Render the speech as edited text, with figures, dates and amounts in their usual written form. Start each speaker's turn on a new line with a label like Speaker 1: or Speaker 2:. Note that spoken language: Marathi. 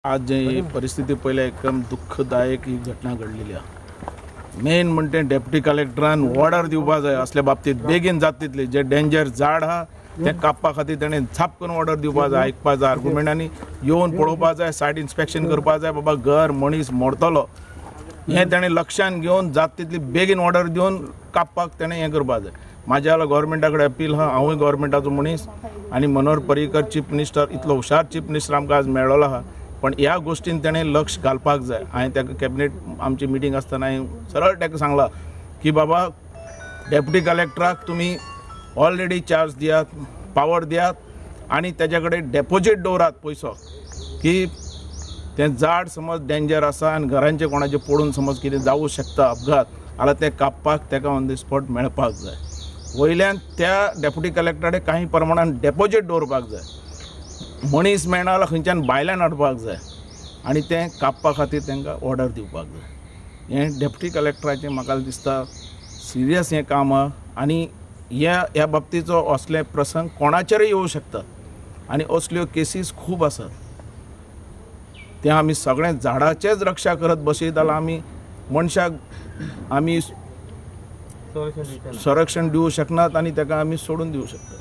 Speaker 1: आज जी परिस्थिती पहिले एकदम दुःखदायक ही घटना घडलेली आहे। मेन म्हणते डेप्युटी कलेक्टरान ऑर्डर दिवपा जाय असल्या बाबतीत बेगीन जात तितले जे डेंजर झाड हा ते कापपा खातीर तेणें झाप करून ऑर्डर दिवपा जाय, आयकपा जाय, आर्ग्युमेंटांनी येवन पळोवपा जाय, सायट इन्स्पेक्शन करपा जाय, बाबा घर मनीस मोडतलो हें तेणें लक्षांत घेवन जात तितली बेगीन ऑर्डर दिवन कापपाक तेणें हें करपा जाय। म्हाज्या जाल्यार गव्हर्मेंटा कडेन अपील आहा, हांवूय गव्हर्मेंटाचो मनीस आनी मनोहर पर्रीकर चीफ मिनिस्टर इतलो हुशार चीफ मिनिस्टर आमकां आज मेळ्ळो आहा, पण ह्या गोष्टीन तेणें लक्ष घालपाक जाय। हांवें ताका कॅबिनेट आमची मिटींग आसतना हांवें सरळ ताका सांगलां की बाबा डेप्युटी कलेक्टराक तुमी ऑलरेडी चार्ज दियात, पावर दियात आनी तेज्या कडेन डेपोजीट दवरात पयसो की तें झाड समज डेंजर आसा आनी घरांचे कोणाचे पडून समज कितें जावूं शकता अपघात जाल्यार तें कापपाक ताका ऑन द स्पॉट मेळपाक जाय। वयल्यान त्या डेप्युटी कलेक्टराक काही प्रमाणान डेपोजीट दवरपाक जाय, मनीस मेळना जाल्यार खंयच्यान भायल्यान हाडपाक जाय आनी तें कापपा खातीर तांकां ऑर्डर दिवपाक जाय। हें डेप्युटी कलेक्टराचें म्हाका दिसता सिरियस हें काम आहा आनी ह्या बाबतीचो असले प्रसंग कोणाचेरय येवं शकता आनी असल्यो केसीस खूब आसात। ते आमी सगळें झाडाचेच रक्षा करत बसयत जाल्यार आमी मनशाक आमी संरक्षण दिवं शकनात आनी ताका आमी सोडून दिवं शकतात।